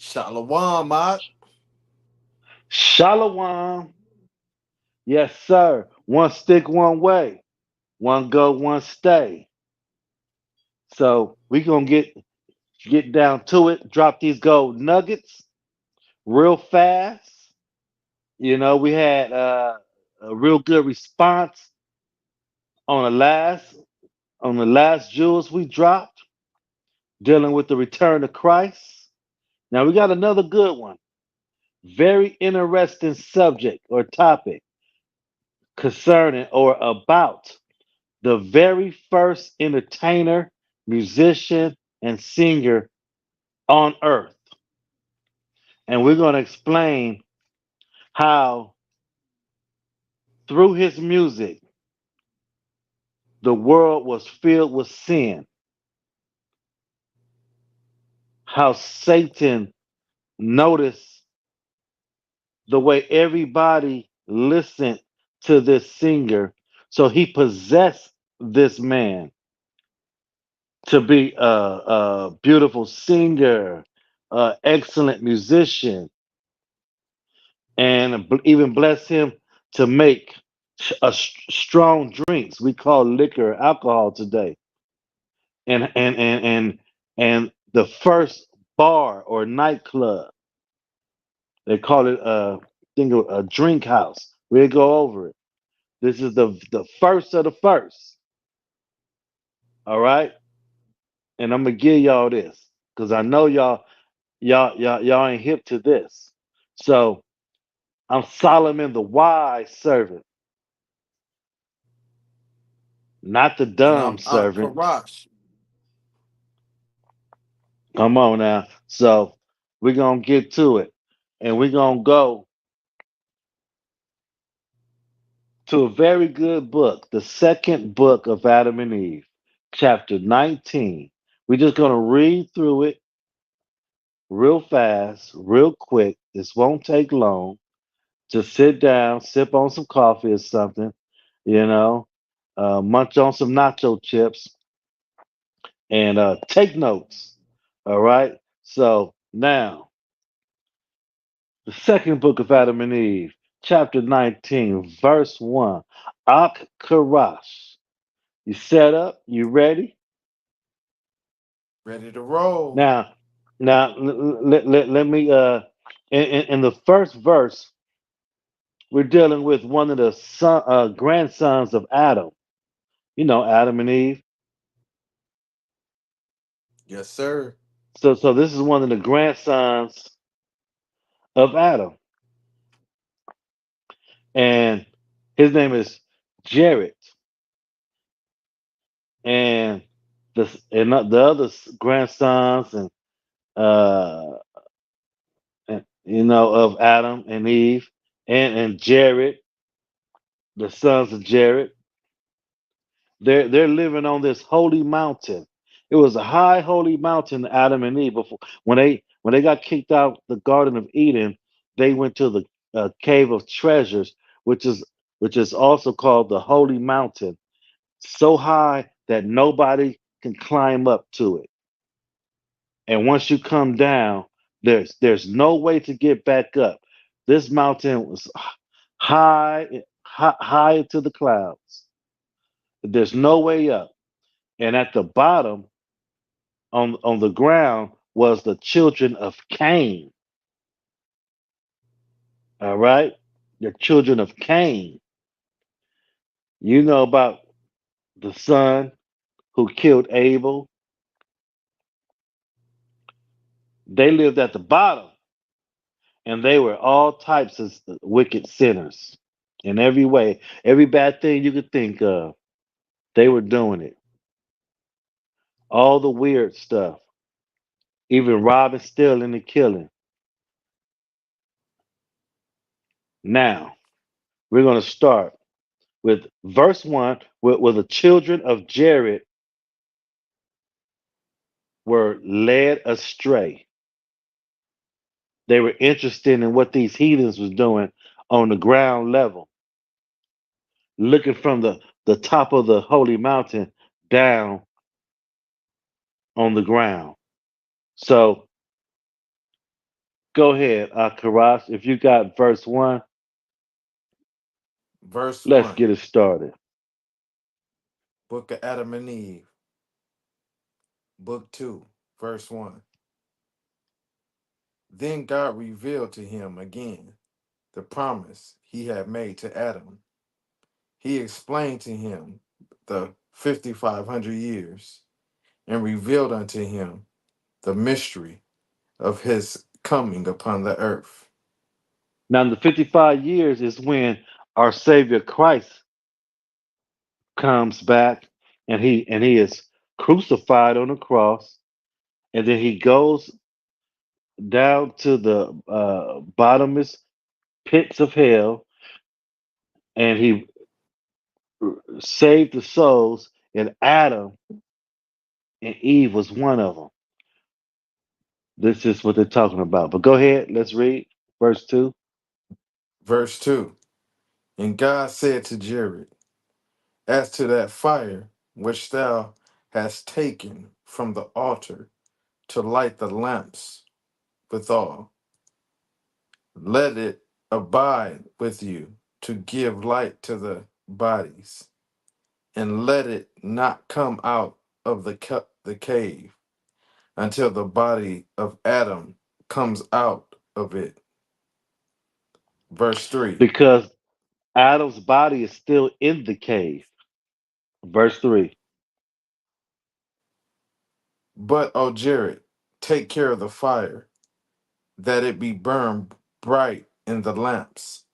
Shalom, Mark. Shalom. Yes, sir. One stick, one way. One go, one stay. So we gonna get down to it. Drop these gold nuggets real fast. We had a real good response on the last jewels we dropped, dealing with the return of Christ. Now we got another good one. Very interesting subject or topic concerning or about the very first entertainer, musician, and singer on earth. And we're going to explain how, through his music, the world was filled with sin, how Satan noticed the way everybody listened to this singer. So he possessed this man to be a beautiful singer, excellent musician, and even bless him to make strong drinks. We call liquor alcohol today, and the first bar or nightclub, they call it think of a drink house. We'll go over it. This is the first of the first. All right, and I'm gonna give y'all this because I know y'all ain't hip to this. So I'm Solomon, the wise servant, not the And dumb I'm servant. Karash. Come on now. So we're gonna get to it. And we're gonna go to a very good book, the second book of Adam and Eve, chapter 19. We're just gonna read through it real fast, real quick. This won't take long. Just sit down, sip on some coffee or something, you know, munch on some nacho chips and take notes. All right. So now, the second book of Adam and Eve, chapter 19, verse 1. Ak Karash. You set up? You ready? Ready to roll. Now, let me, in the first verse, we're dealing with one of the grandsons of Adam. Adam and Eve. Yes, sir. So this is one of the grandsons of Adam, and his name is Jared, and the other grandsons uh, of Adam and Eve, and Jared, the sons of Jared. They're living on this holy mountain. It was a high holy mountain, Adam and Eve. Before when they got kicked out the Garden of Eden, they went to the cave of treasures, which is also called the holy mountain, so high that nobody can climb up to it. And once you come down, there's no way to get back up. This mountain was high to the clouds. There's no way up. And at the bottom, on the ground, was the children of Cain. All right, the children of Cain. You know about the son who killed Abel. They lived at the bottom, and they were all types of wicked sinners in every way, every bad thing you could think of. They were doing it. All the weird stuff, even robbing, stealing, and killing. Now, we're going to start with verse 1, where the children of Jared were led astray. They were interested in what these heathens was doing on the ground level, looking from the top of the holy mountain down on the ground. So Go ahead, Karash. If you got verse 1, Verse let's 1, get it started. Book of Adam and Eve. Book 2, verse 1. Then God revealed to him again the promise he had made to Adam. He explained to him the 5,500 years and revealed unto him the mystery of his coming upon the earth. Now, the 55 years is when our Savior Christ comes back, and he is crucified on the cross, and then he goes down to the bottomless pits of hell, and he saved the souls, and Adam and Eve was one of them. This is what they're talking about. But go ahead, let's read verse 2. Verse 2. And God said to Jared, as to that fire which thou hast taken from the altar to light the lamps withal, let it abide with you to give light to the bodies, and let it not come out of the cave until the body of Adam comes out of it. Verse 3. Because Adam's body is still in the cave. Verse 3. But, O Jared, take care of the fire, that it be burned bright in the lamps.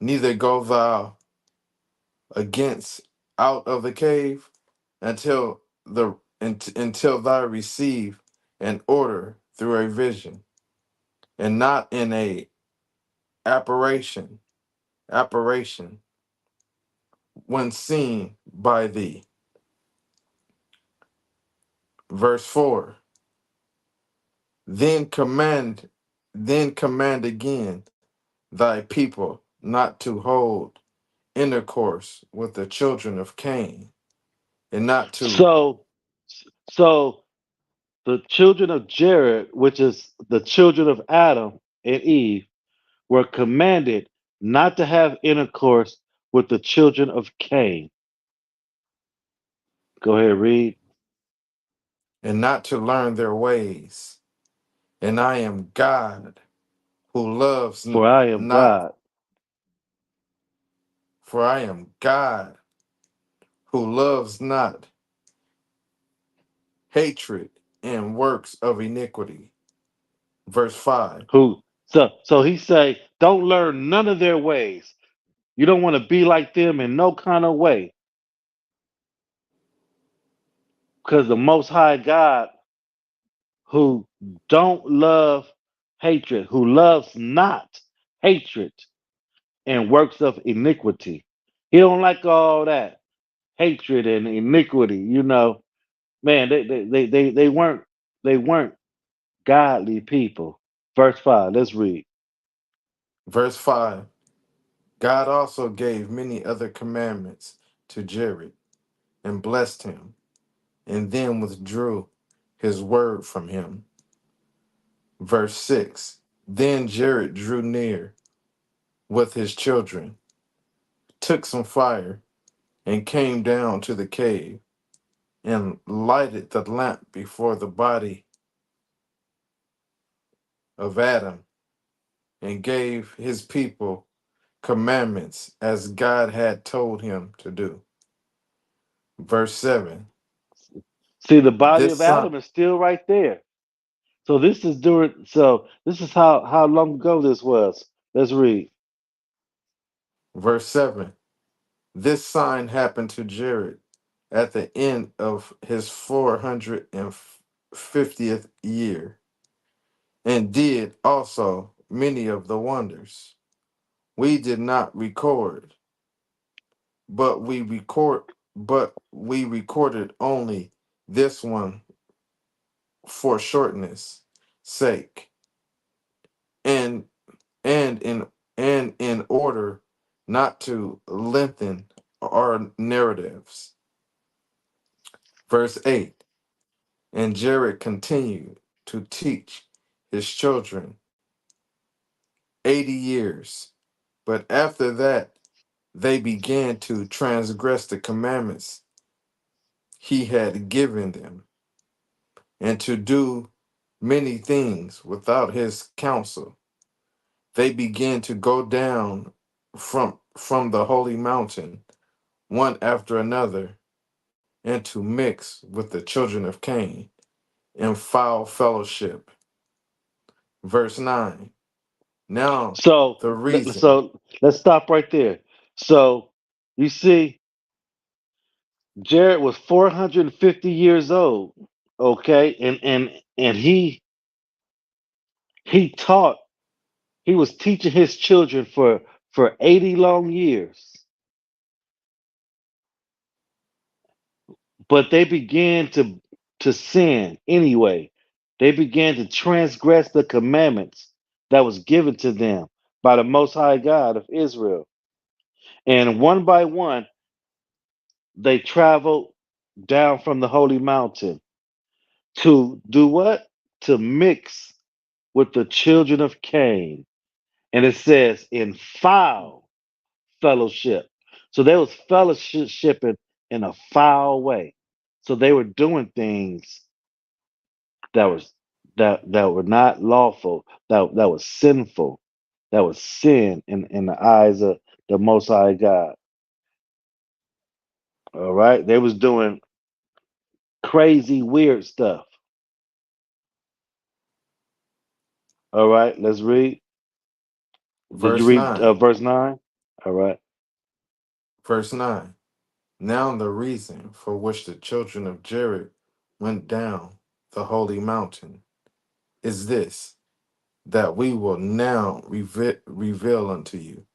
Neither go thou against out of the cave until thou receive an order through a vision, and not in a apparition, apparition when seen by thee. Verse 4. Then command, then command again thy people not to hold intercourse with the children of Cain, and not to So, so the children of Jared, which is the children of Adam and Eve, were commanded not to have intercourse with the children of Cain. Go ahead, read. and not to learn their ways. And I am God who loves For I am not, God, for I am God who loves not hatred and works of iniquity. Verse 5. so he say, don't learn none of their ways. You don't want to be like them in no kind of way, because the Most High God, who don't love hatred, who loves not hatred and works of iniquity. He don't like all that hatred and iniquity. Man, they weren't godly people. Verse 5. Let's read. Verse 5. God also gave many other commandments to Jared and blessed him, and then withdrew his word from him. Verse 6. Then Jared drew near with his children, took some fire, and came down to the cave, and lighted the lamp before the body of Adam, and gave his people commandments as God had told him to do. Verse 7. See, the body This of sign, Adam is still right there. So this is how long ago this was. Let's read. verse 7. This sign happened to Jared at the end of his 450th year, and did also many of the wonders. We did not record, but we recorded only this one for shortness sake, and and in and in order not to lengthen our narratives. Verse 8. And Jared continued to teach his children 80 years. But after that, they began to transgress the commandments he had given them, and to do many things without his counsel. They began to go down from the holy mountain, one after another, and to mix with the children of Cain in foul fellowship. Verse 9. Now So, the reason. so let's stop right there. So, you see, Jared was 450 years old, okay, and he taught. He was teaching his children for 80 long years, but they began to sin anyway. They began to transgress the commandments that was given to them by the Most High God of Israel. And one by one, they traveled down from the holy mountain to do what? To mix with the children of Cain. And it says in foul fellowship. So they was fellowshipping in a foul way. So they were doing things that was that were not lawful, that was sinful, that was sin in the eyes of the Most High God. All right, they was doing crazy, weird stuff. All right, let's read. Did you Verse read 9. verse 9? All right. Verse 9. Now the reason for which the children of Jared went down the holy mountain is this, that we will now reveal unto you.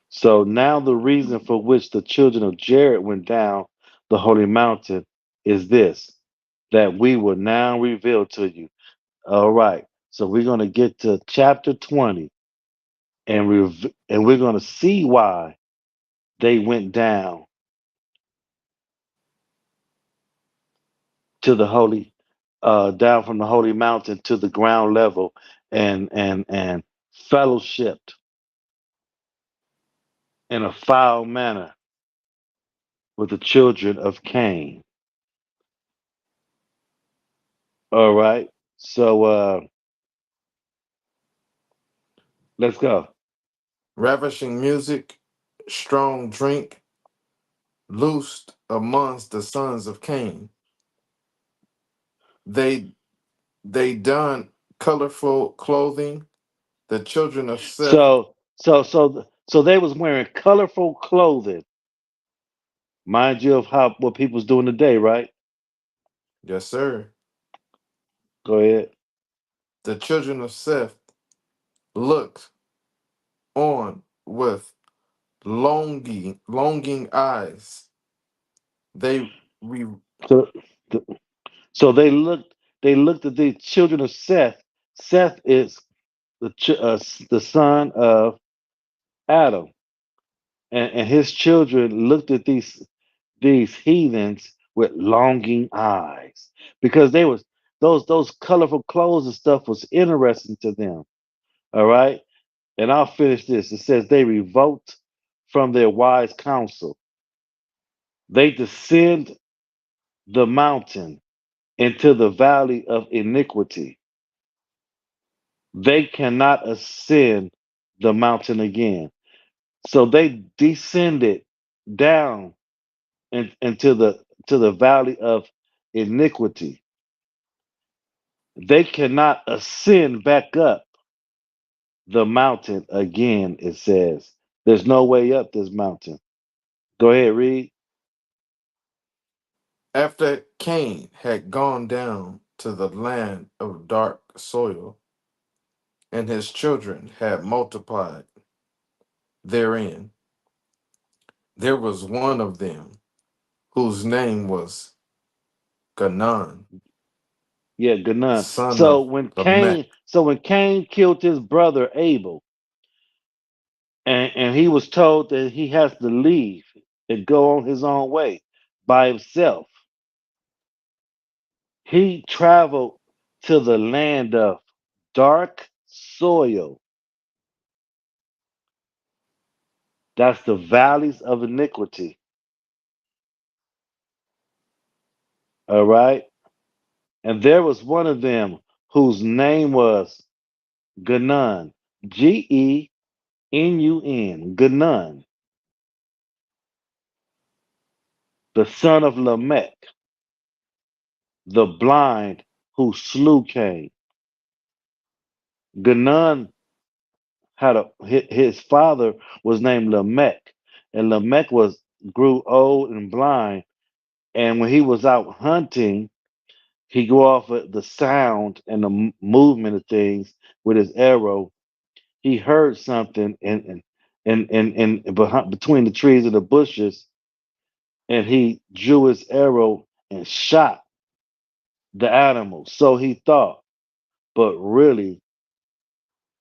So now the reason for which the children of Jared went down the holy mountain is this, that we will now reveal to you. All right. So we're going to get to chapter 20 and and we're going to see why they went down to the holy down from the holy mountain to the ground level and fellowshipped in a foul manner with the children of Cain. All right. So let's go. Ravishing music, strong drink, loosed amongst the sons of Cain. They they donned colorful clothing. The children of Seth. So they was wearing colorful clothing. Mind you of how what people's doing today, right? Yes, sir. Go ahead. The children of Seth looked on with longing eyes. They re, So, so they looked at the children of Seth. Seth is the son of Adam, and his children looked at these heathens with longing eyes because they was those colorful clothes and stuff was interesting to them. All right, and I'll finish this. It says they revolt from their wise counsel. They descend the mountain into the valley of iniquity. They cannot ascend the mountain again. So they descended down into the valley of iniquity. They cannot ascend back up the mountain again, it says. There's no way up this mountain. Go ahead, read. after Cain had gone down to the land of dark soil, and his children had multiplied therein, there was one of them whose name was Ganon, Yeah, Ganon. son So of when Lamech. Cain killed his brother Abel, and he was told that he has to leave and go on his own way by himself, he traveled to the land of dark soil. That's the valleys of iniquity. All right. And there was one of them whose name was Ganun, Genun, Ganun, the son of Lamech, the blind who slew Cain. Ganun his father was named Lamech, and Lamech was grew old and blind. And when he was out hunting, he go off at the sound and the movement of things with his arrow. He heard something between the trees and the bushes, and he drew his arrow and shot the animal. So he thought, but really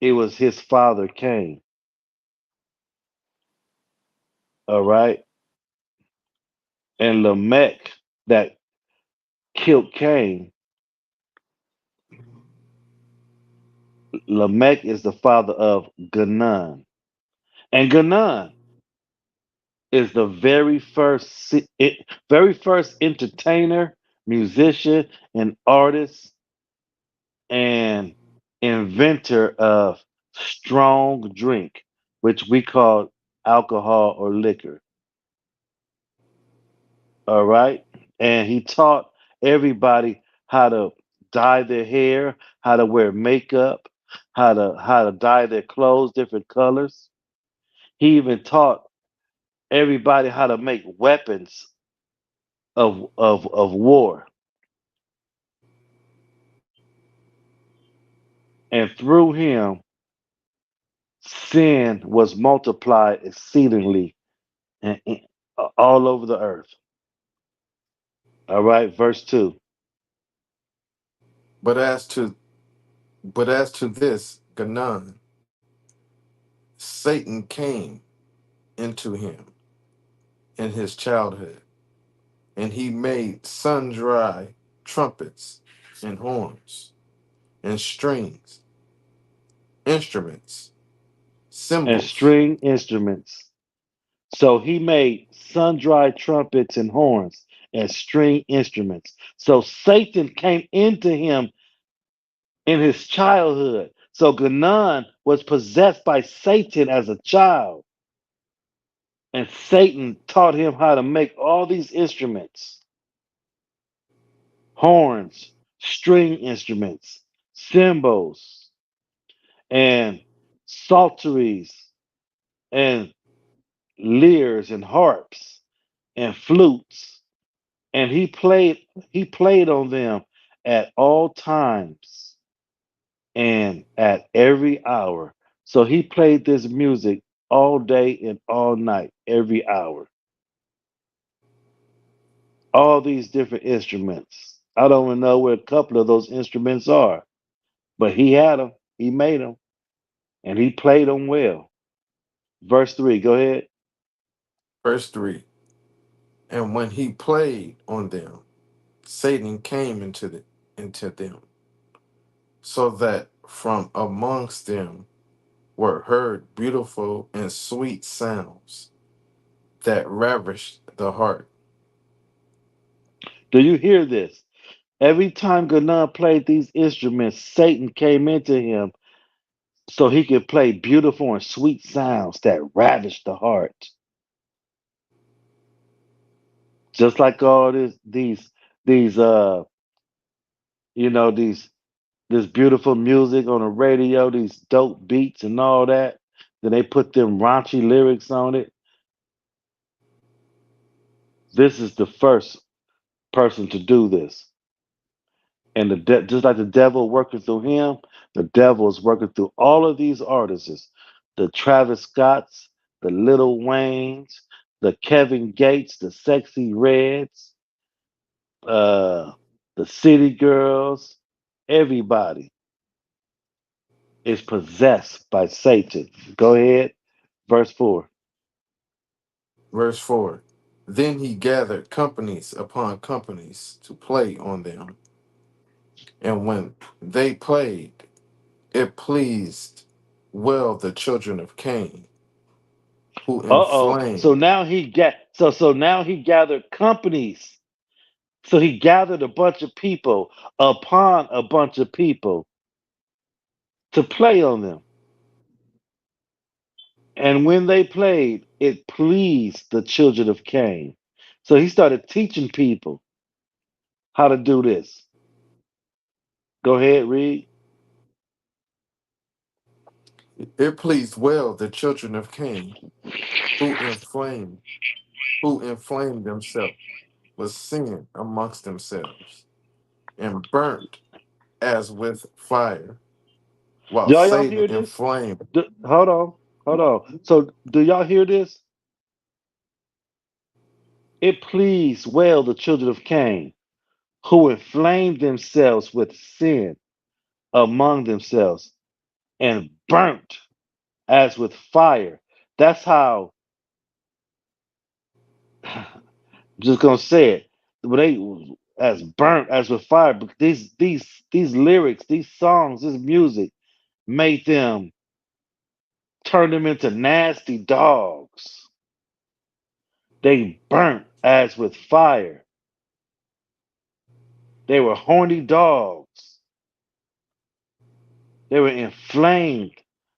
it was his father Cain. All right, and Lamech that killed Cain. Lamech is the father of Ganan, and Ganan is the very first entertainer, musician, and artist and inventor of strong drink, which we call alcohol or liquor. All right. And he taught everybody how to dye their hair, how to wear makeup, how to dye their clothes different colors. He even taught everybody how to make weapons of war. And through him, sin was multiplied exceedingly all over the earth. All right, verse 2. But as to this Ganon, Satan came into him in his childhood, and he made sundry trumpets and horns and strings, instruments, And cymbals. string instruments. So he made sundry trumpets and horns and string instruments. So Satan came into him in his childhood. So Ganon was possessed by Satan as a child. And Satan taught him how to make all these instruments, horns, string instruments, cymbals, and psalteries, and lyres and harps and flutes. And he played on them at all times and at every hour. So he played this music all day and all night, every hour. All these different instruments. I don't even know where a couple of those instruments are, but he had them, he made them, and he played them well. Verse 3, go ahead. Verse 3. And when he played on them, Satan came into them, so that from amongst them were heard beautiful and sweet sounds that ravished the heart. Do you hear this? Every time Ganon played these instruments, Satan came into him so he could play beautiful and sweet sounds that ravish the heart. Just like all these these this beautiful music on the radio, these dope beats and all that. Then they put them raunchy lyrics on it. This is the first person to do this. And just like the devil working through him, the devil is working through all of these artists, the Travis Scotts, the Little Waynes, the Kevin Gates, the Sexy Reds, uh, the City Girls. Everybody is possessed by Satan. Go ahead, verse 4. Verse 4. Then he gathered companies upon companies to play on them. And when they played, It pleased well the children of Cain, who Uh-oh. So inflamed. now he get so now he gathered companies. So he gathered a bunch of people upon a bunch of people to play on them. And when they played, it pleased the children of Cain. So he started teaching people how to do this. Go ahead, read. It pleased well the children of Cain, who inflamed, who inflamed themselves with sin amongst themselves, and burnt as with fire, while Y'all Satan hear this? inflamed. Hold on, hold on. So do y'all hear this? It pleased well the children of Cain, who inflamed themselves with sin among themselves and burnt as with fire. That's how, I'm just gonna say it. When they as burnt as with fire, but these lyrics, these songs, this music made them turn them into nasty dogs. They burnt as with fire. They were horny dogs. They were inflamed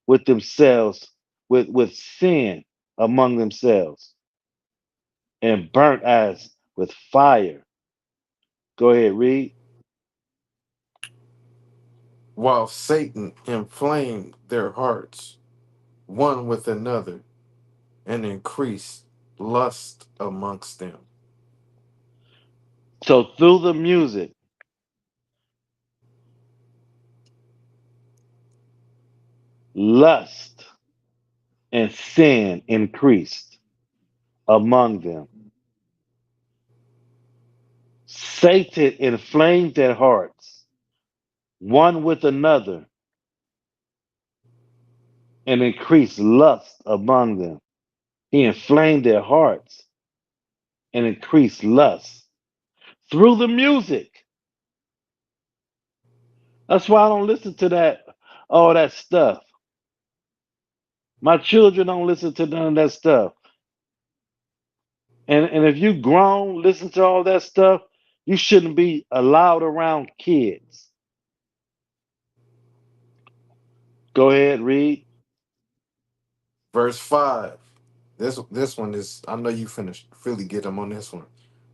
with themselves, with sin among themselves, and burnt as with fire. Go ahead, read. While Satan inflamed their hearts one with another, and increased lust amongst them. So through the music, lust and sin increased among them. Satan inflamed their hearts one with another and increased lust among them. He inflamed their hearts and increased lust through the music. That's why I don't listen to that all that stuff. My children don't listen to none of that stuff. And if you grown, listen to all that stuff, you shouldn't be allowed around kids. Go ahead, read. Verse 5. This one is, I know you finished really get them on this one.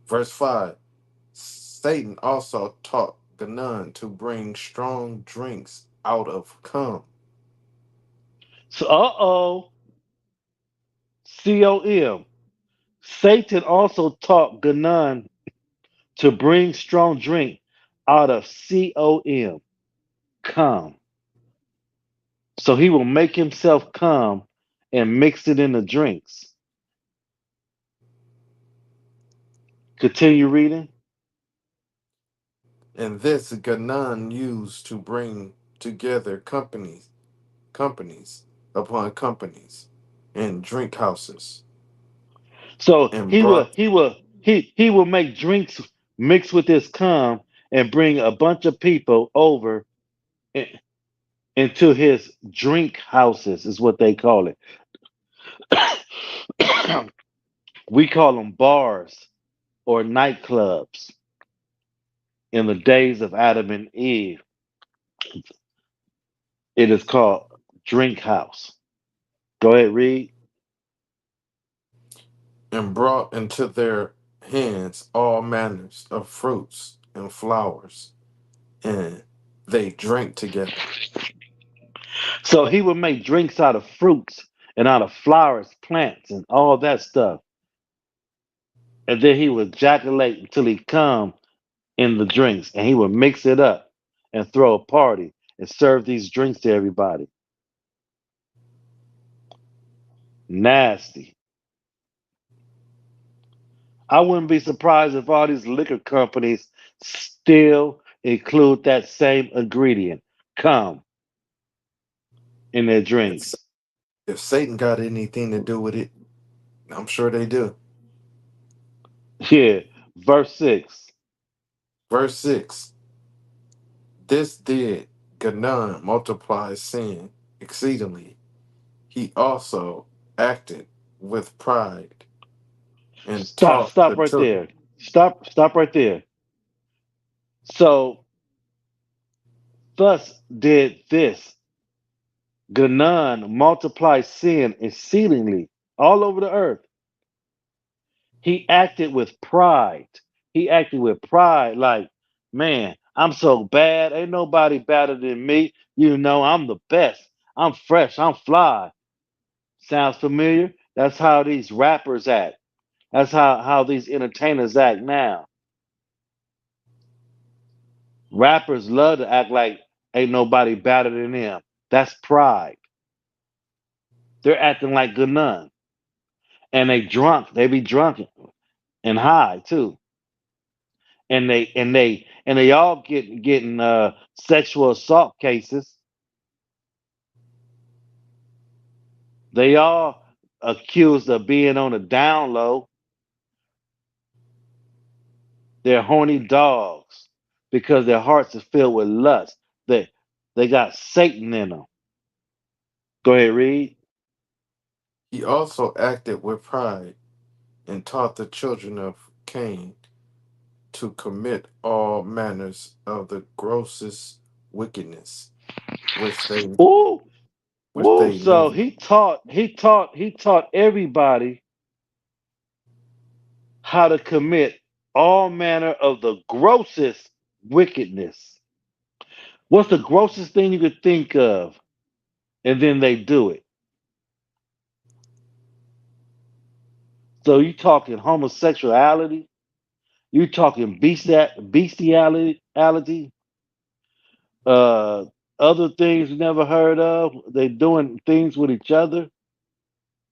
Verse 5. Satan also taught Ganon to bring strong drinks out of cum. So, COM. Satan also taught Ganon to bring strong drink out of COM. Come. So he will make himself come and mix it in the drinks. Continue reading. And this Ganon used to bring together companies upon companies, and drink houses, So and he brought will he will make drinks mixed with his cum and bring a bunch of people over i- into his drink houses is what they call it. We call them bars or nightclubs. In the days of Adam and Eve, it is called drink house. Go ahead, read. into their hands all manners of fruits and flowers, and they drank together. So he would make drinks out of fruits and out of flowers, plants, and all that stuff. And then he would ejaculate until he come in the drinks and he would mix it up and throw a party and serve these drinks to everybody. Nasty. I wouldn't be surprised if all these liquor companies still include that same ingredient, cum, in their If, drinks. if Satan got anything to do with it, I'm sure they do. Yeah. Verse 6. Verse 6. This did Ganon multiplied sin exceedingly. He also acted with pride and Stop, taught the stop right children. there. Stop right there. So, thus did this Ganon multiply sin exceedingly all over the earth. He acted with pride. He acted with pride, like, man, I'm so bad. Ain't nobody better than me. You know, I'm the best. I'm fresh. I'm fly. Sounds familiar? That's how these rappers act. That's how these entertainers act now. Rappers love to act like ain't nobody better than them. That's pride. They're acting like good none. And they drunk. They be drunk and high too. And they all getting sexual assault cases. They all accused of being on a down low. They're horny dogs because their hearts are filled with lust. They got Satan in them. Go ahead, read. He also acted with pride and taught the children of Cain to commit all manners of the grossest wickedness, which they Ooh, which ooh. they So knew. he taught everybody how to commit all manner of the grossest wickedness. What's the grossest thing you could think of? And then they do it. So you talking homosexuality, you talking bestiality, uh, other things you never heard of. They doing things with each other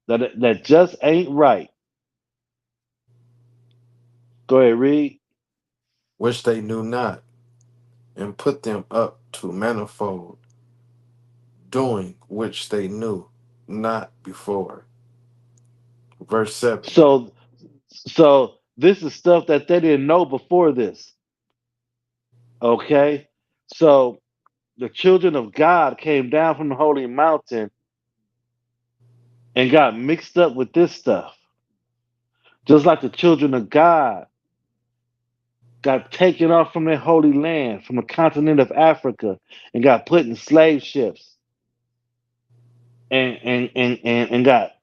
that just ain't right. Go ahead, read. Which they knew not, and put them up to manifold, doing which they knew not before. Verse 7. So this is stuff that they didn't know before this. Okay, so the children of God came down from the holy mountain and got mixed up with this stuff, just like the children of God got taken off from their holy land, from the continent of Africa, and got put in slave ships and got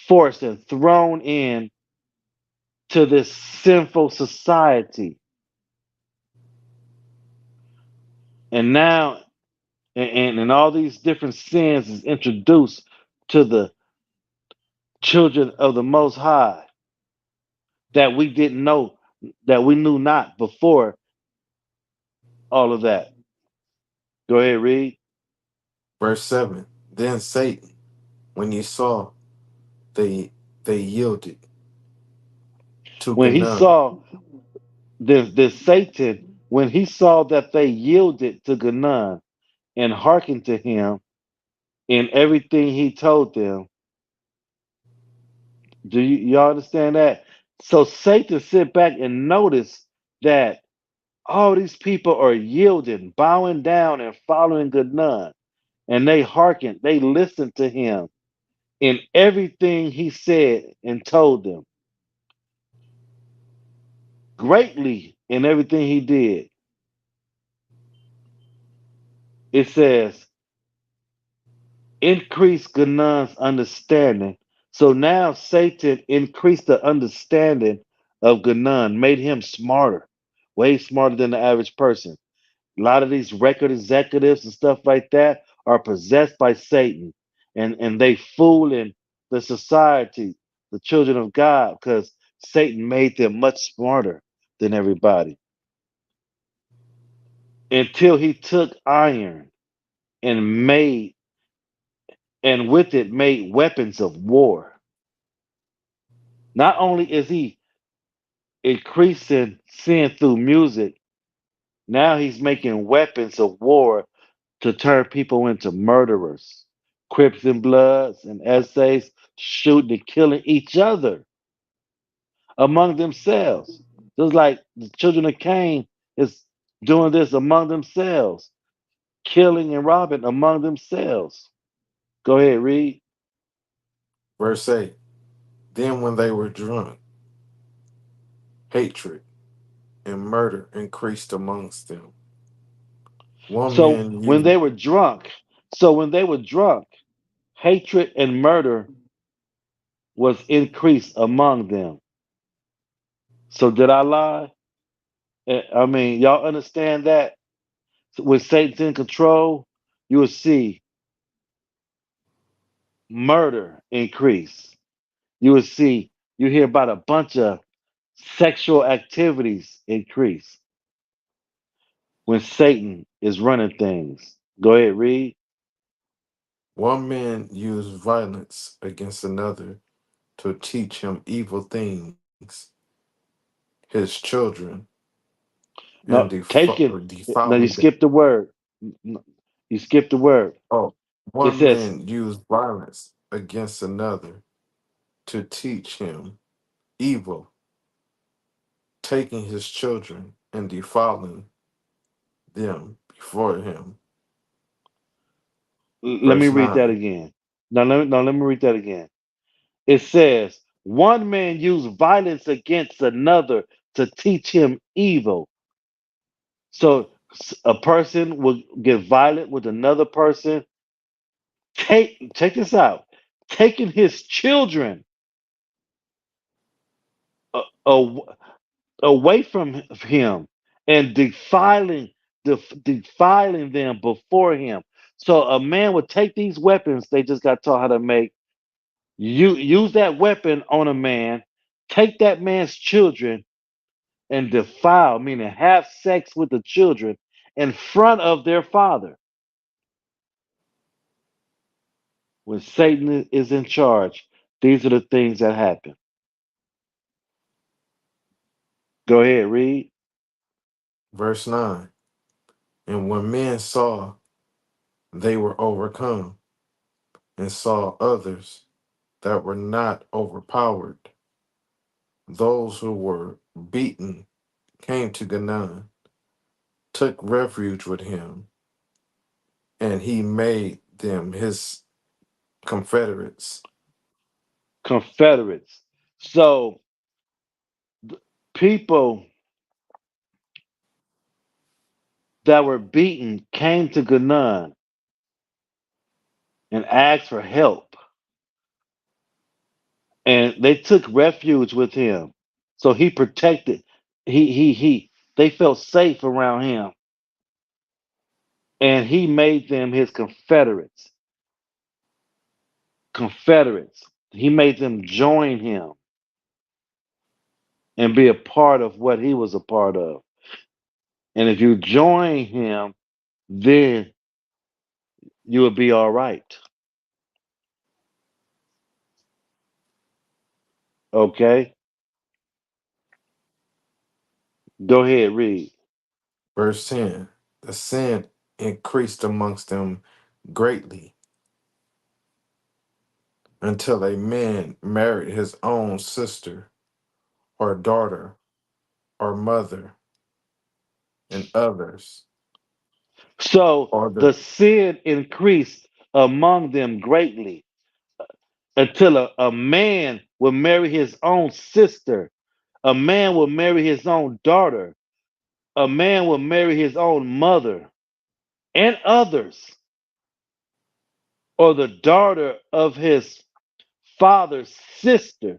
forced and thrown in to this sinful society. And now and all these different sins is introduced to the children of the most high that we didn't know, that we knew not before all of that. Go ahead, read. Verse 7. Then Satan, when he saw they they yielded to When he Ganon, saw this Satan, when he saw that they yielded to Ganon and hearkened to him in everything he told them. Do y'all understand that? So Satan sit back and notice that all these people are yielding, bowing down, and following Ganon. And they hearkened, they listened to him in everything he said and told them, greatly in everything he did. It says, increase Ganon's understanding. So now Satan increased the understanding of Ganon, made him smarter, way smarter than the average person. A lot of these record executives and stuff like that are possessed by Satan, and they fooling the society, the children of God, because Satan made them much smarter than everybody. Until he took iron and made and with it made weapons of war. Not only is he increasing sin through music, now he's making weapons of war to turn people into murderers, Crips and Bloods and essays, shooting and killing each other among themselves. Just like the children of Cain is doing this among themselves, killing and robbing among themselves. Go ahead, read. Verse 8. Then when they were drunk, hatred and murder increased amongst them. One So man when they used were drunk, so when they were drunk, hatred and murder was increased among them. So did I lie? I mean, y'all understand that? When Satan's in control, you will see murder increase. You will see, you hear about a bunch of sexual activities increase when Satan is running things. Go ahead, read. one man used violence against another to teach him evil things, his children, and No, take it. No, defiling you them. skipped the word. No, you skipped the word. Oh, It one says, man used violence against another to teach him evil, taking his children and defiling them before him. let me Verse read that 9. again. Let me read that again. It says, one man used violence against another to teach him evil. So a person will get violent with another person. Check this out. Taking his children uh, aw- away from him and defiling them before him. So a man would take these weapons they just got taught how to make. You use that weapon on a man, take that man's children and defile, meaning have sex with the children in front of their father. When Satan is in charge, these are the things that happen. Go ahead, read. Verse 9. And when men saw they were overcome, and saw others that were not overpowered, those who were beaten came to Canaan, took refuge with him, and he made them his confederates. Confederates. So people that were beaten came to Canaan and asked for help, and they took refuge with him. So he protected. He. They felt safe around him, and he made them his confederates. Confederates. He made them join him and be a part of what he was a part of. And if you join him, then you will be all right. Okay? Go ahead, read. Verse 10. The sin increased amongst them greatly until a man married his own sister or daughter or mother and others, So or the the sin increased among them greatly until a man will marry his own sister, a man will marry his own daughter, a man will marry his own mother and others, or the daughter of his father's sister.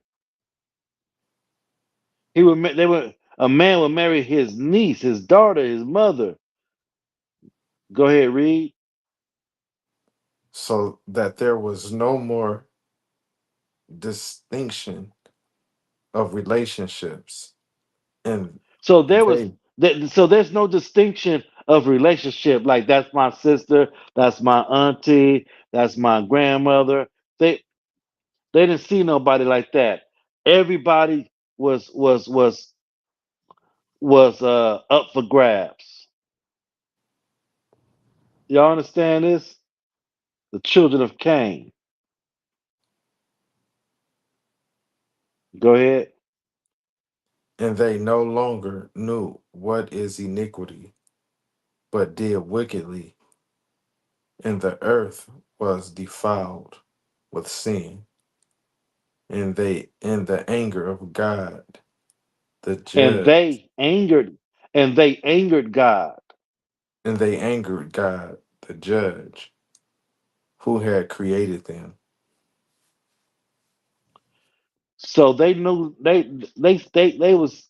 They would, a man would marry his niece, his daughter, his mother. Go ahead, read. so that there was no more distinction of relationships, and So there was they so there's no distinction of relationship. Like that's my sister, that's my auntie, that's my grandmother. They they didn't see nobody like that. Everybody was up for grabs. Y'all understand this? The children of Cain. Go ahead. and they no longer knew what is iniquity, but did wickedly. And the earth was defiled with sin, and they in the anger of God, the And judge, they angered God. and they angered God, the judge, who had created them. So they knew they was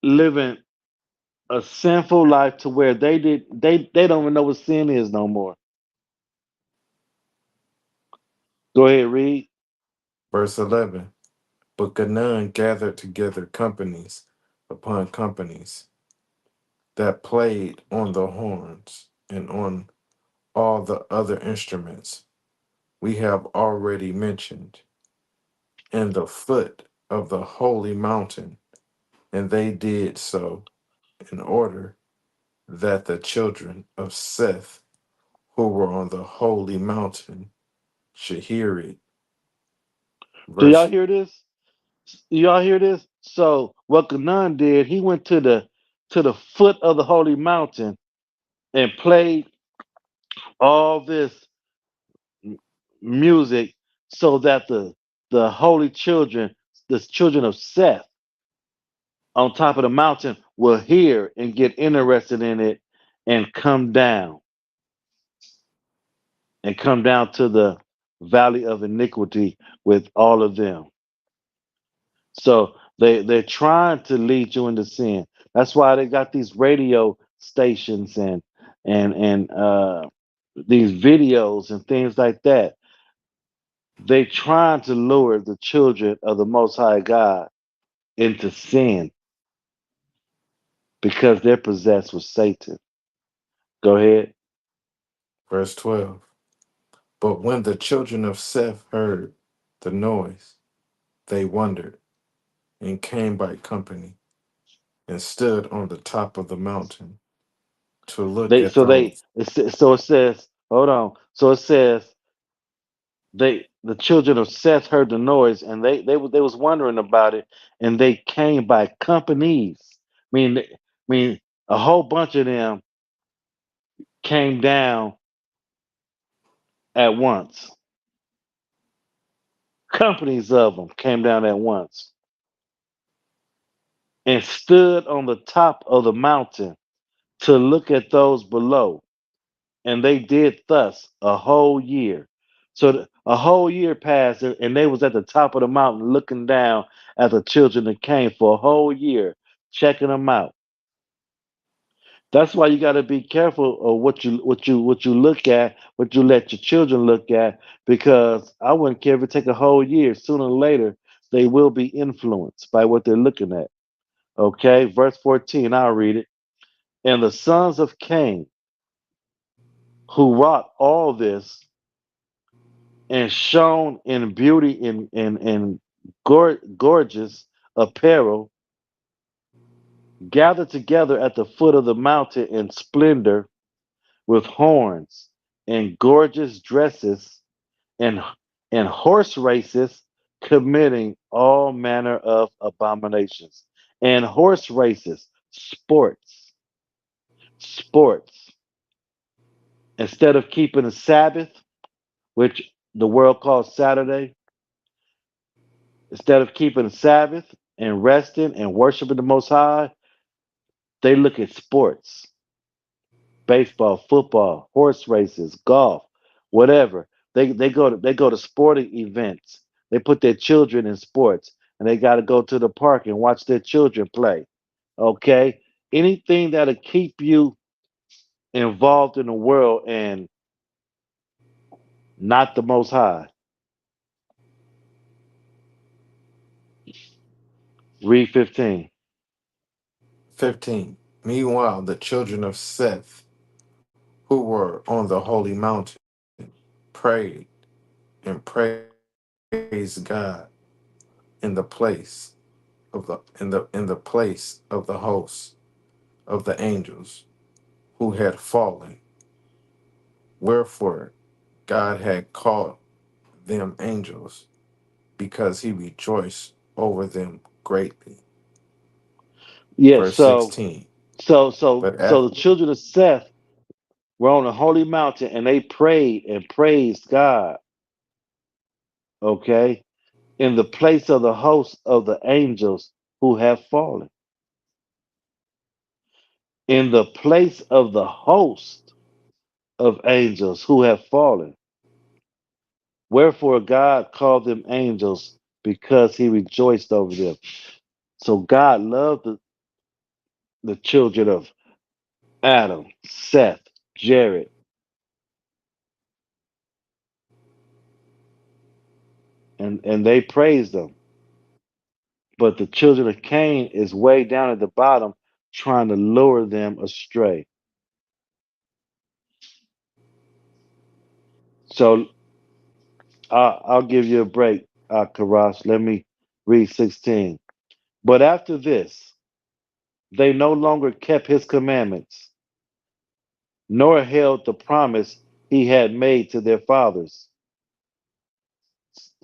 living a sinful life to where they don't even know what sin is no more. Go ahead, read. Verse 11. But Canaan gathered together companies upon companies that played on the horns and on all the other instruments we have already mentioned, in the foot of the holy mountain, and they did so in order that the children of Seth, who were on the holy mountain, should hear it. Do y'all Verse hear this? Y'all hear this? So what Canaan did, he went to the foot of the holy mountain and played all this music so that the holy children, the children of Seth on top of the mountain will hear and get interested in it and come down to the valley of iniquity with all of them. So they're trying to lead you into sin. That's why they got these radio stations and these videos and things like that. They trying to lure the children of the Most High God into sin because they're possessed with Satan. Go ahead. verse 12. But when the children of Seth heard the noise, they wondered and came by company and stood on the top of the mountain to look They at so they those. so it says, hold on. So it says the children of Seth heard the noise and they was wondering about it and they came by companies. I mean a whole bunch of them came down at once. Companies of them came down at once and stood on the top of the mountain to look at those below. And they did thus a whole year. So a whole year passed, and they was at the top of the mountain looking down at the children that came for a whole year, checking them out. That's why you got to be careful of what you look at, what you let your children look at, because I wouldn't care if it take a whole year. Sooner or later, they will be influenced by what they're looking at. Okay, verse 14. I'll read it. And the sons of Cain, who wrought all this and shone in beauty in gorgeous apparel, gathered together at the foot of the mountain in splendor with horns and gorgeous dresses and and horse races, committing all manner of abominations. And horse races, sports. Instead of keeping a Sabbath, which the world calls Saturday, instead of keeping a Sabbath and resting and worshiping the Most High, they look at sports, baseball, football, horse races, golf, whatever. They go to sporting events. They put their children in sports, and they got to go to the park and watch their children play. Okay, anything that'll keep you involved in the world and not the Most High. Read 15. 15. Meanwhile, the children of Seth, who were on the holy mountain, prayed and praised God in the place in the place of the hosts of the angels who had fallen. Wherefore God had called them angels, because he rejoiced over them greatly. Yes. Verse so 16. so so But so the after children of Seth were on a holy mountain and they prayed and praised God, okay, in the place of the host of the angels who have fallen. In the place of the host of angels who have fallen. Wherefore God called them angels because he rejoiced over them. So God loved the children of Adam, Seth, Jared, and they praised them. But the children of Cain is way down at the bottom trying to lure them astray. So I'll give you a break, Karash. Let me read 16. But after this, they no longer kept his commandments, nor held the promise he had made to their fathers.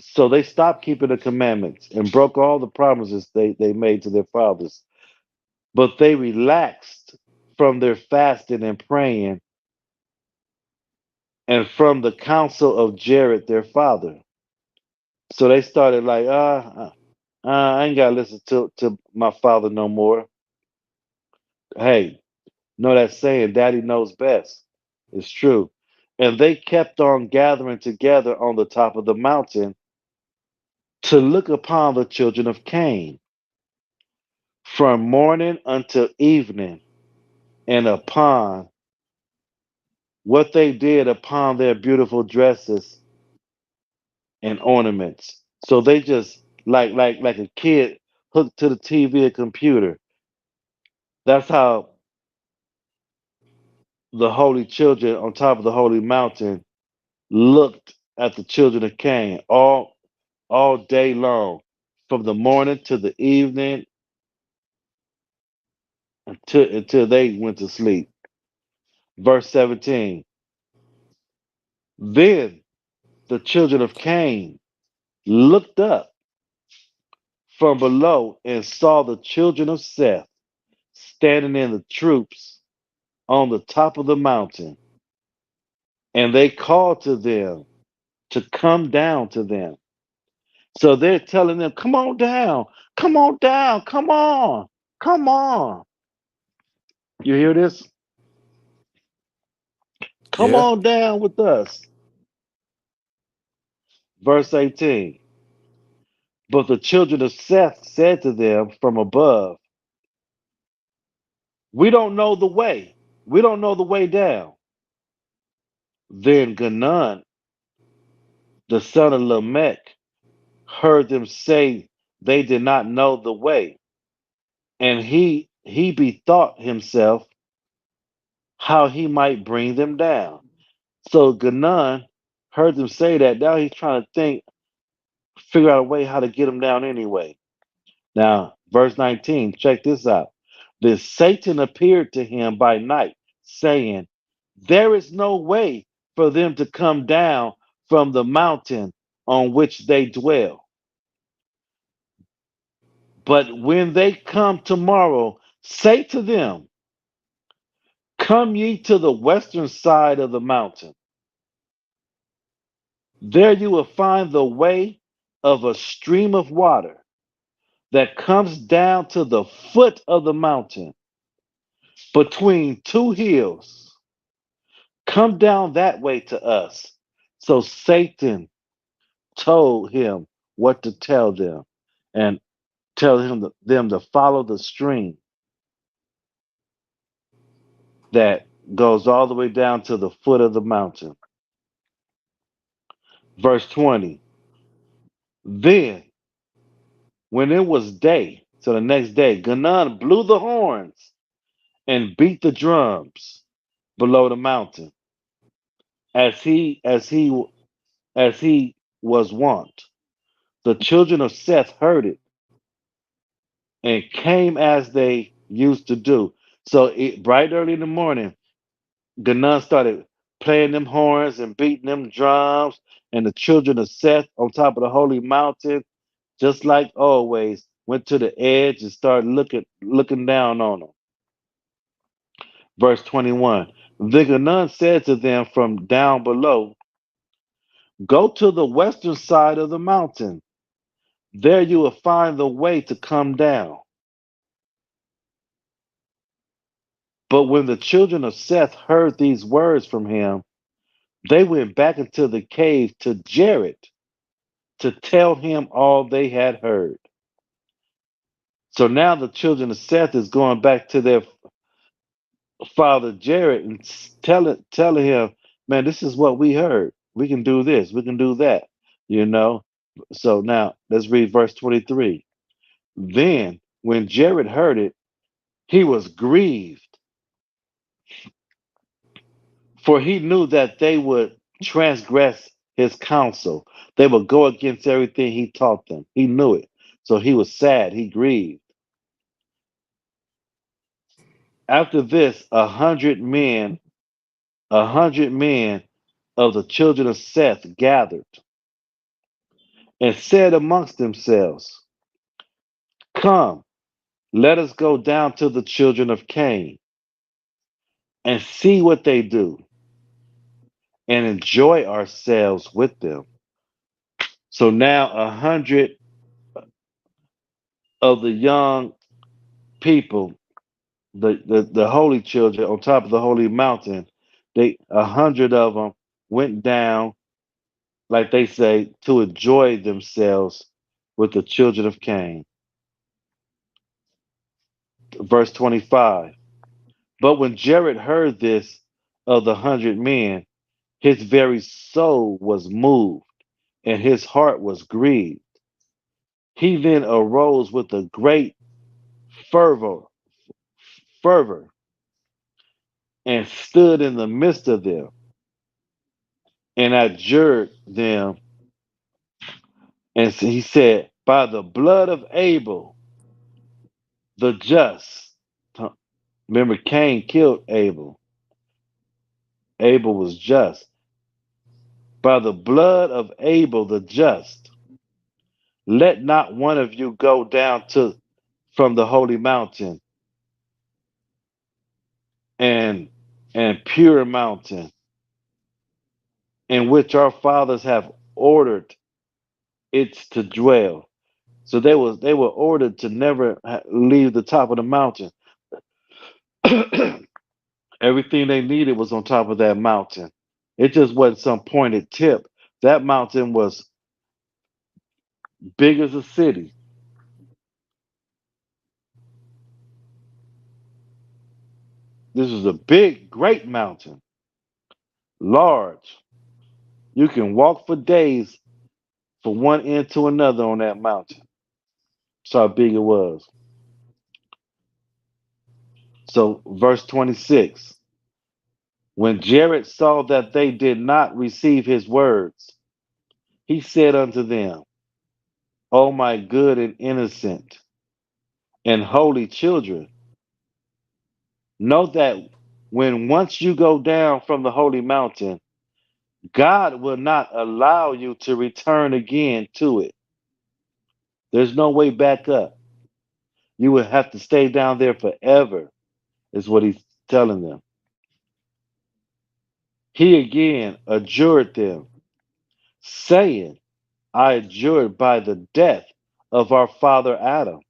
So they stopped keeping the commandments and broke all the promises they made to their fathers. But they relaxed from their fasting and praying and from the counsel of Jared their father. So they started like, I ain't gotta listen to my father no more. Hey, know that saying, Daddy knows best. It's true. And they kept on gathering together on the top of the mountain to look upon the children of Cain from morning until evening, and upon what they did upon their beautiful dresses and ornaments. So they just like a kid hooked to the TV or computer. That's how the holy children on top of the holy mountain looked at the children of Cain all day long, from the morning to the evening until they went to sleep. Verse 17. Then the children of Cain looked up from below and saw the children of Seth standing in the troops on the top of the mountain, and they called to them to come down to them. So they're telling them, come on down, come on down, come on, come on. You hear this? Come Yeah. on down with us. Verse 18. But the children of Seth said to them from above, we don't know the way. We don't know the way down. Then Ganon, the son of Lamech, heard them say they did not know the way. And he bethought himself how he might bring them down. So Ganon heard them say that. Now he's trying to figure out a way how to get them down anyway. Now, verse 19, check this out. Then Satan appeared to him by night, saying, there is no way for them to come down from the mountain on which they dwell. But when they come tomorrow, say to them, come ye to the western side of the mountain. There you will find the way of a stream of water that comes down to the foot of the mountain between two hills. Come down that way to us. So Satan told him what to tell them and tell them to follow the stream that goes all the way down to the foot of the mountain. Verse 20. Then, when it was day, so the next day, Ganon blew the horns and beat the drums below the mountain, as he was wont. The children of Seth heard it and came as they used to do. So bright early in the morning, Ganon started playing them horns and beating them drums, and the children of Seth on top of the holy mountain, just like always, went to the edge and started looking down on them. Verse 21. Then Nun said to them from down below, go to the western side of the mountain. There you will find the way to come down. But when the children of Seth heard these words from him, they went back into the cave to Jared to tell him all they had heard. So now the children of Seth is going back to their father Jared and telling him, man, this is what we heard. We can do this, we can do that, you know. So now let's read verse 23. Then when Jared heard it, he was grieved, for he knew that they would transgress his counsel. They would go against everything he taught them. He knew it. So he was sad, he grieved. After this, 100 men of the children of Seth gathered and said amongst themselves, come, let us go down to the children of Cain and see what they do and enjoy ourselves with them. So now 100 of the young people, the holy children on top of the holy mountain, 100 of them went down, like they say, to enjoy themselves with the children of Cain. Verse 25. But when Jared heard this of the 100 men, his very soul was moved, and his heart was grieved. He then arose with a great fervor, fervor, and stood in the midst of them, and adjured them, and he said, "By the blood of Abel, the just." Remember, Cain killed Abel. Abel was just. By the blood of Abel, the just, let not one of you go down to from the holy mountain and pure mountain in which our fathers have ordered it to dwell. So they were ordered to never leave the top of the mountain. Everything they needed was on top of that mountain. It just wasn't some pointed tip. That mountain was big as a city. This was a big, great mountain, large. You can walk for days from one end to another on that mountain. That's how big it was. So, verse 26. When Jared saw that they did not receive his words, he said unto them, O my good and innocent and holy children, know that when once you go down from the holy mountain, God will not allow you to return again to it. There's no way back up. You will have to stay down there forever, is what he's telling them. He again adjured them, saying, I adjured by the death of our father Adam,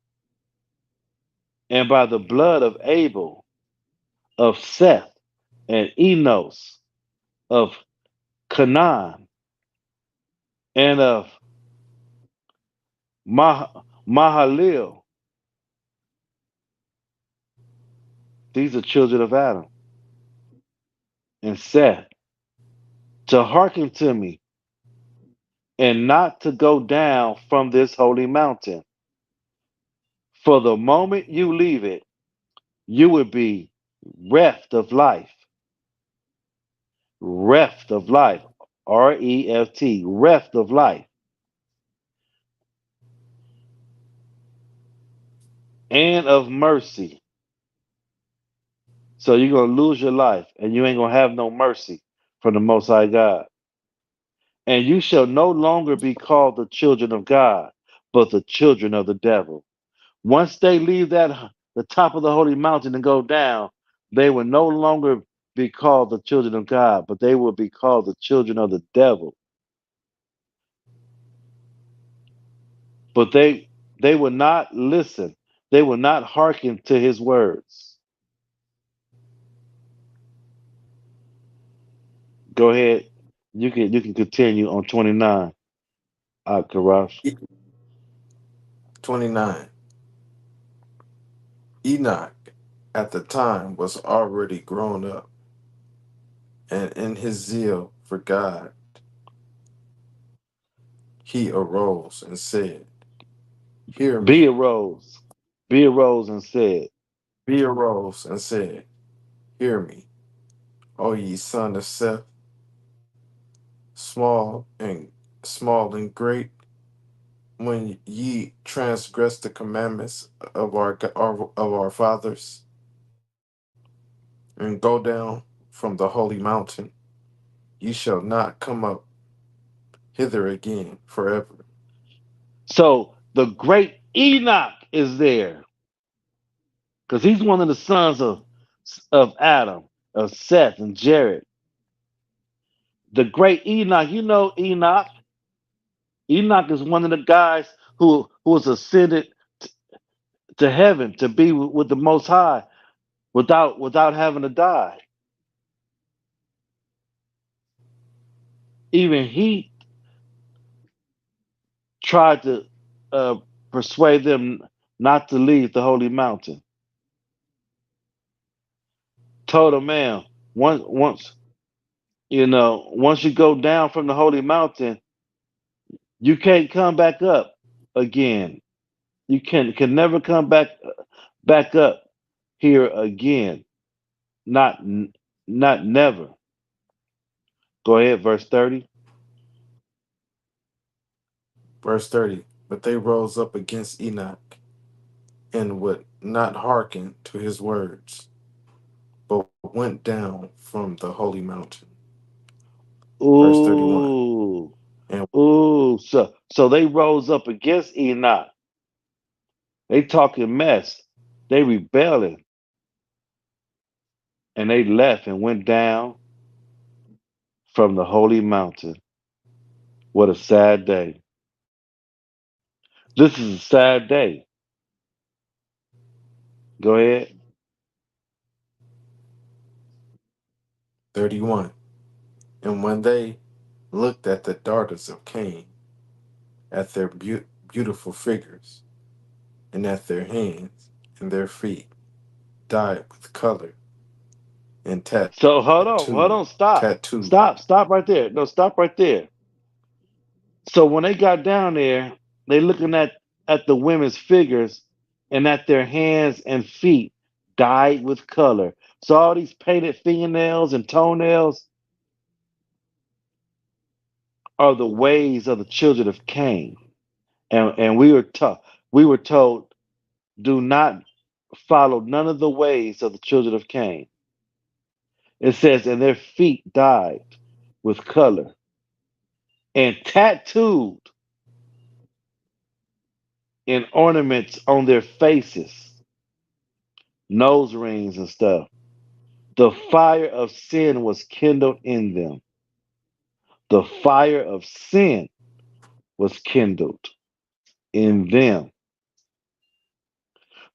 and by the blood of Abel, of Seth, and Enos, of Canaan, and of Mahalil. These are children of Adam and Seth, to hearken to me, and not to go down from this holy mountain. For the moment you leave it, you will be reft of life, reft of life, reft, reft of life, and of mercy. So you're going to lose your life, and you ain't going to have no mercy from the Most High God. And you shall no longer be called the children of God, but the children of the devil. Once they leave the top of the holy mountain and go down, they will no longer be called the children of God, but they will be called the children of the devil. But they will not listen. They will not hearken to his words. Go ahead. You can continue on 29, Karash. E- 29. Enoch at the time was already grown up, and in his zeal for God, he arose and said, Hear B me. arose. B arose and said, He arose and said, Hear me, O ye son of Seth, small and small and great, when ye transgress the commandments of our fathers, and go down from the holy mountain, ye shall not come up hither again forever. so the great Enoch is there because he's one of the sons of Adam, of Seth and Jared. The great Enoch, you know Enoch. Enoch is one of the guys who was ascended to heaven to be with the Most High without having to die. Even he tried to uh, persuade them not to leave the holy mountain. Told them, man, once you go down from the holy mountain, you can't come back up again. You can never come back up here again. Not not never. Go ahead, verse 30. Verse 30. But they rose up against Enoch and would not hearken to his words, but went down from the holy mountain. Verse 31. Ooh, And ooh. So they rose up against Enoch. They talking mess. They rebelling, and they left and went down from the holy mountain. What a sad day. This is a sad day. Go ahead. 31. And when they looked at the daughters of Cain, at their beautiful figures, and at their hands and their feet, dyed with color and So hold on, tattooed. stop right there. No, stop right there. So when they got down there, they looking at the women's figures and at their hands and feet dyed with color. So all these painted fingernails and toenails are the ways of the children of Cain. And we were told do not follow none of the ways of the children of Cain. It says, and their feet dyed with color and tattooed in ornaments on their faces, nose rings and stuff. The fire of sin was kindled in them. The fire of sin was kindled in them.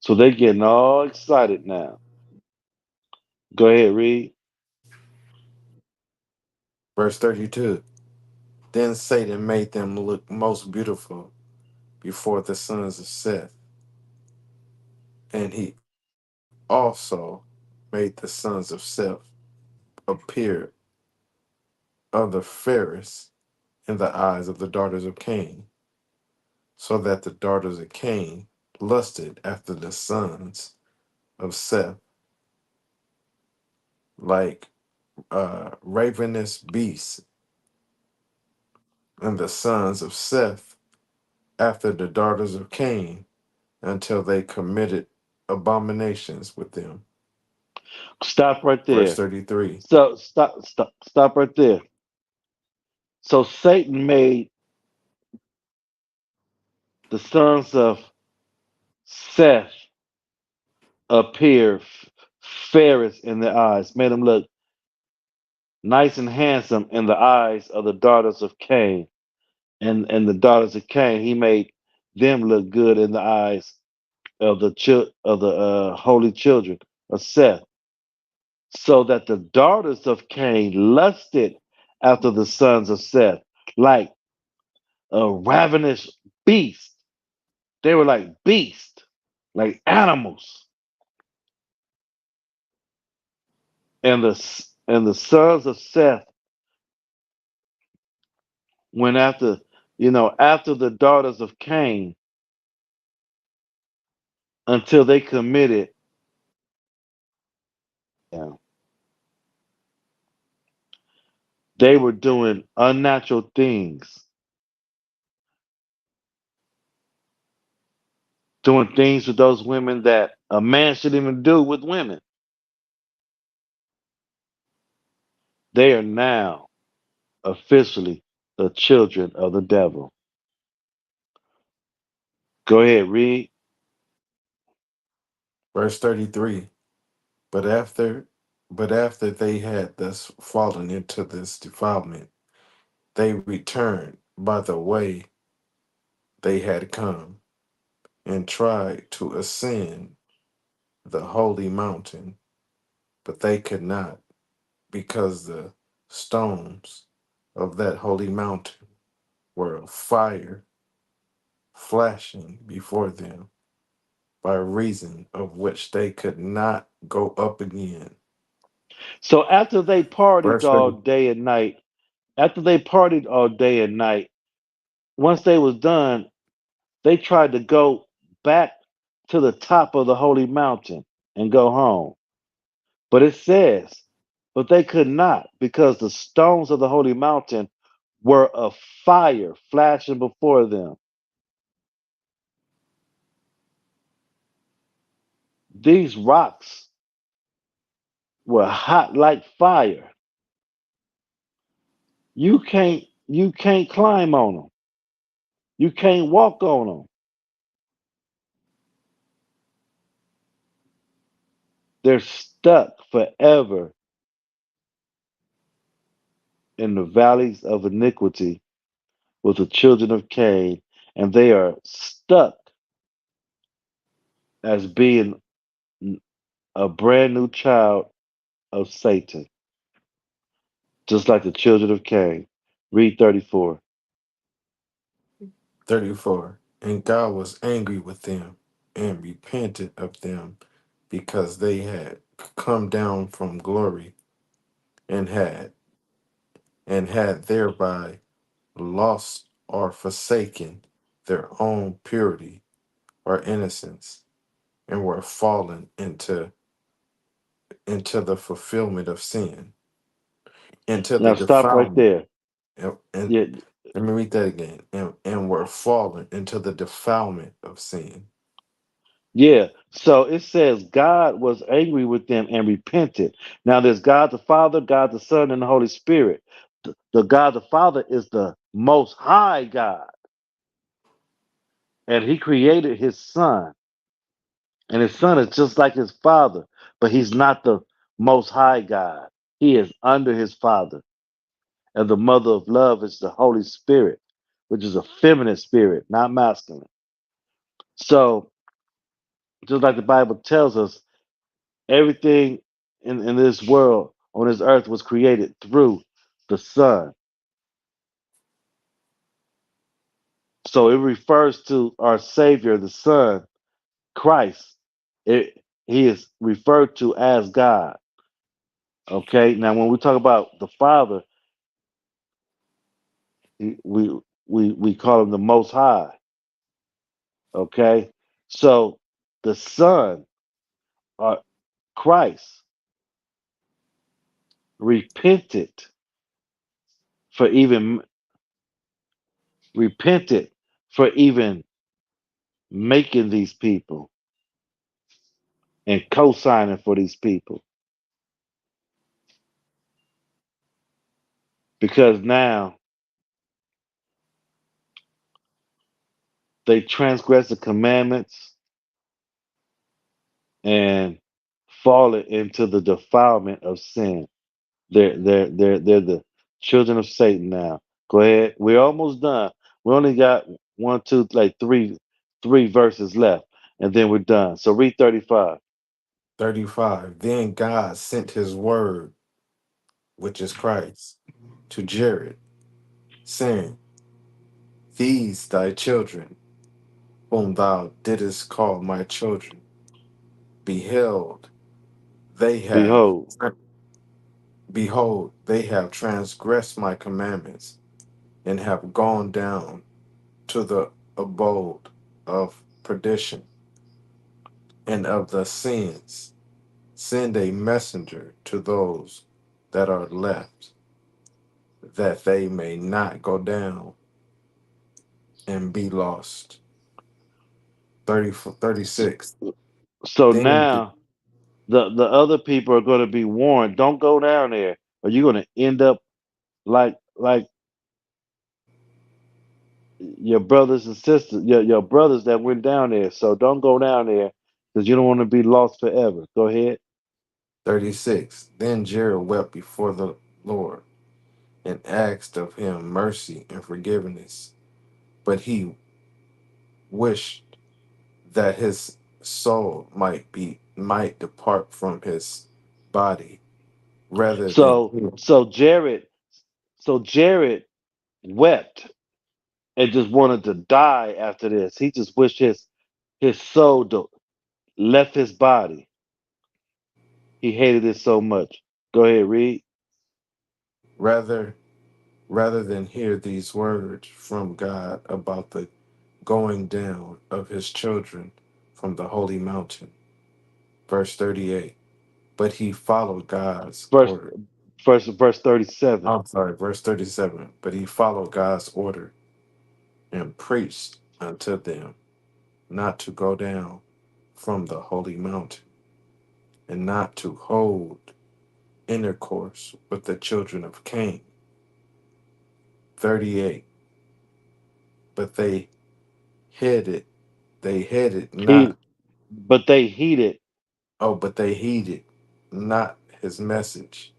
So they're getting all excited now. Go ahead, read. Verse 32. Then Satan made them look most beautiful before the sons of Seth, and he also made the sons of Seth appear of the fairest in the eyes of the daughters of Cain, so that the daughters of Cain lusted after the sons of Seth like ravenous beasts, and the sons of Seth after the daughters of Cain, until they committed abominations with them. Stop right Verse there. 33. So stop right there. So Satan made the sons of Seth appear fairest in their eyes, made them look. nice and handsome in the eyes of the daughters of Cain. And the daughters of Cain, he made them look good in the eyes of the holy children of Seth, so that the daughters of Cain lusted after the sons of Seth, like a ravenous beast. They were like beasts, like animals. And the sons of Seth went after, after the daughters of Cain until they committed. Yeah, they were doing unnatural things, doing things with those women that a man shouldn't even do with women. They are now officially the children of the devil. Go ahead, read. Verse 33. But after but after they had thus fallen into this defilement, they returned by the way they had come, and tried to ascend the holy mountain, but they could not, because the stones of that holy mountain were of fire flashing before them, by reason of which they could not go up again. So after they partied Verse all 30. day and night, after they partied all day and night, once they was done, they tried to go back to the top of the holy mountain and go home. But it says, but they could not, because the stones of the holy mountain were of fire flashing before them. These rocks were hot like fire. You can't climb on them. You can't walk on them. They're stuck forever in the valleys of iniquity with the children of Cain, and they are stuck as being a brand new child of Satan, just like the children of Cain. Read 34. 34. And God was angry with them and repented of them, because they had come down from glory, and had thereby lost or forsaken their own purity or innocence, and were fallen into the fulfillment of sin, into the Now stop right defilement. there. And Yeah, let me read that again. And were fallen into the defilement of sin. yeah. So it says God was angry with them and repented. Now there's God the Father, God the Son, and the Holy Spirit. The God the Father is the most high God, and he created his son. And his son is just like his father, but he's not the most high God. He is under his father. And the mother of love is the Holy Spirit, which is a feminine spirit, not masculine. So, just like the Bible tells us, everything in this world, on this earth, was created through the Son. So, it refers to our Savior, the Son, Christ. He is referred to as God. Okay. Now, when we talk about the Father, He- we call him the Most High. Okay, so the Son, uh, Christ, repented for even repented for even making these people and co-signing for these people, because now they transgress the commandments and fallen into the defilement of sin. They're the children of Satan now. Go ahead. We're almost done. We only got one, two, like three verses left, and then we're done. So read 35. 35. Then God sent his word, which is Christ, to Jared, saying, these thy children, whom thou didst call my children, beheld, they have, Behold. behold, they have transgressed my commandments, and have gone down to the abode of perdition, and of the sins. Send a messenger to those that are left, that they may not go down and be lost. 36. So Then now the other people are going to be warned. Don't go down there, or you're going to end up like your brothers and sisters, your brothers that went down there. So don't go down there because you don't want to be lost forever. Go ahead. 36. Then Jared wept before the Lord and asked of him mercy and forgiveness. But he wished that his soul might depart from his body rather than So Jared wept and just wanted to die after this. He just wished his soul left his body. He hated it so much. Go ahead, read. rather rather than hear these words from God about the going down of his children from the holy mountain. Verse 38. But he followed God's Verse order. verse 37. I'm sorry, verse 37. But he followed God's order and preached unto them not to go down from the holy mountain, and not to hold intercourse with the children of Cain. 38. But headed, they headed He not, but they heeded. but they heeded not his message,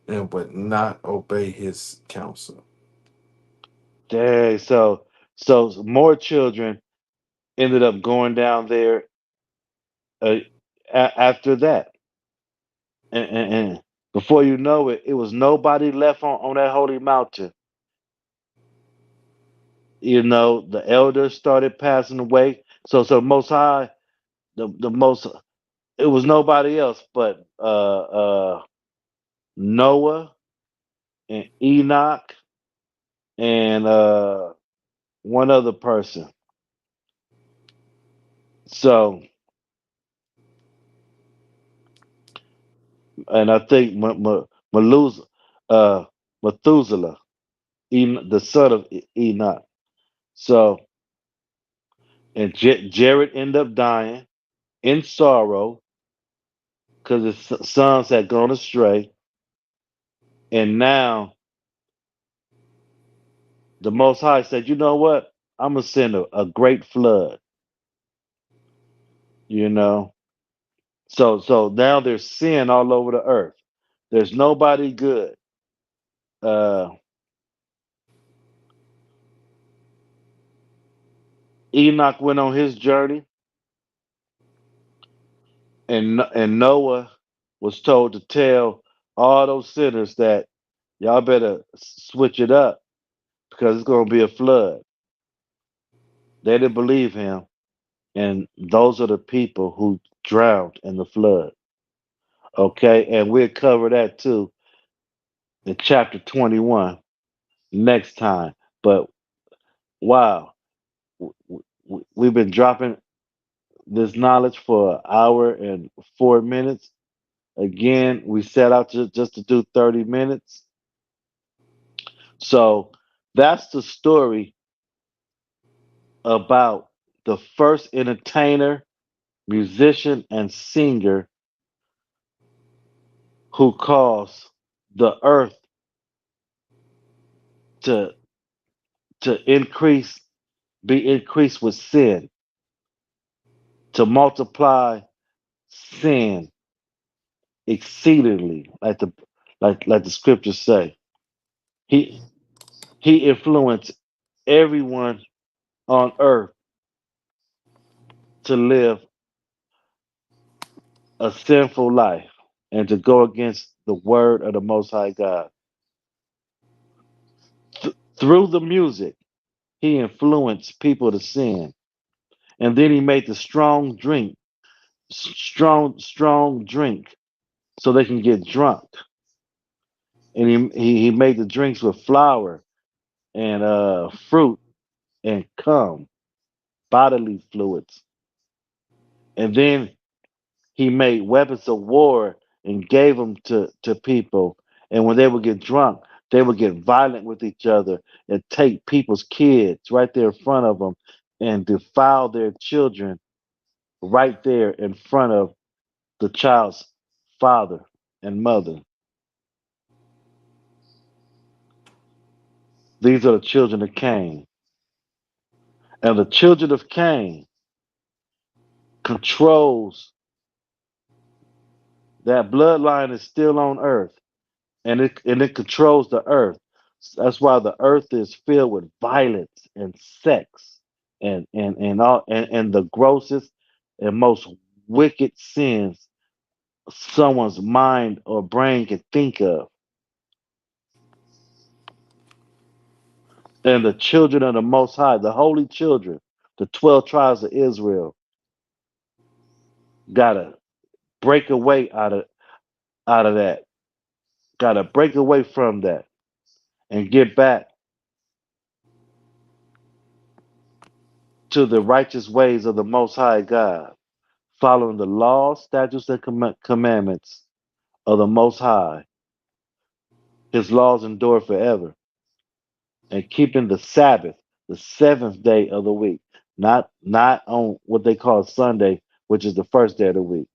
and would not obey his counsel. Dang, so more children ended up going down there uh, after that. And before you know it, it was nobody left on that holy mountain. The elders started passing away. So most high, the most it was nobody else but Noah and Enoch and one other person. So and I think uh, Methuselah, the son of Enoch. So and Jared ended up dying in sorrow because his sons had gone astray, and now the Most High said, "You know what? I'm gonna send a great flood." You know, so now there's sin all over the earth. There's nobody good. Uh, Enoch went on his journey, and Noah was told to tell all those sinners that y'all better switch it up because it's gonna be a flood. They didn't believe him, and those are the people who drowned in the flood. Okay, and we'll cover that too in chapter 21 next time. But wow, we've been dropping this knowledge for an hour and 4 minutes. Again, we set out just to do 30 minutes. So that's the story about the first entertainer, musician, and singer who caused the earth to increase, be increased with sin, to multiply sin exceedingly, like the scriptures say. He he influenced everyone on earth to live a sinful life and to go against the word of the Most High God. Through the music, he influenced people to sin. And then he made the strong drink so they can get drunk. And he made the drinks with flour and fruit and cum, bodily fluids. And then he made weapons of war and gave them to people. And when they would get drunk, they would get violent with each other and take people's kids right there in front of them and defile their children right there in front of the child's father and mother. These are the children of Cain. And the children of Cain controls that bloodline is still on earth and it controls the earth. That's why the earth is filled with violence and sex and the grossest and most wicked sins someone's mind or brain can think of. And the children of the Most High, the holy children, the 12 tribes of Israel, gotta break away out of that. Gotta break away from that and get back to the righteous ways of the Most High God, following the laws, statutes, and commandments of the Most High. His laws endure forever, and keeping the Sabbath, the seventh day of the week, not on what they call Sunday, which is the first day of the week.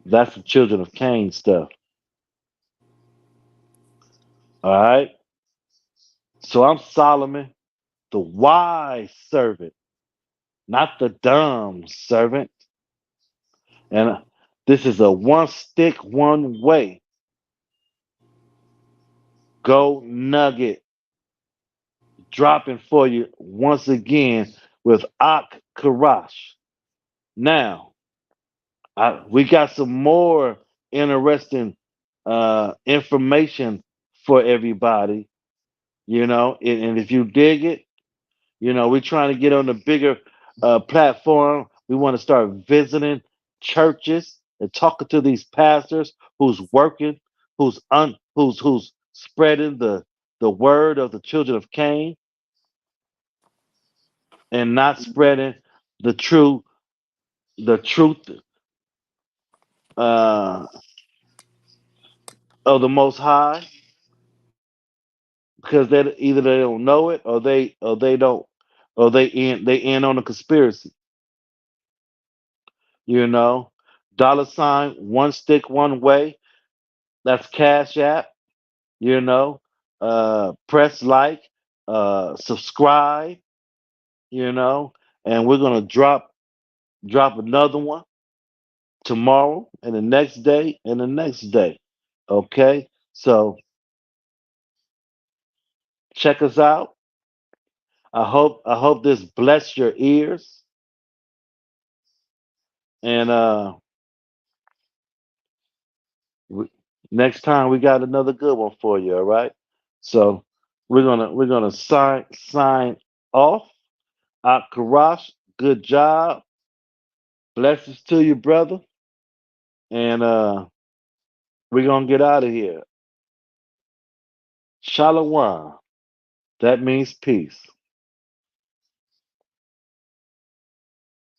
That's the children of Cain stuff. All right. So I'm Solomon, the wise servant, not the dumb servant. And this is a one stick, one way. Go nugget dropping for you once again with Ak Karash. Now, we got some more interesting information for everybody, and if you dig it, we're trying to get on a bigger platform. We want to start visiting churches and talking to these pastors who's working, who's spreading the word of the children of Cain and not spreading the truth uh, of the Most High because either they don't know it or they don't or they in on a conspiracy. You know, dollar sign one stick one way. That's Cash App. You know, press like, subscribe. You know, and we're gonna drop another one tomorrow and the next day and the next day. Okay, so check us out. I hope this bless your ears. And we, next time we got another good one for you. All right. So we're gonna sign off. Karash, good job. Blessings to you, brother. And we're gonna get out of here. Shalom. That means peace.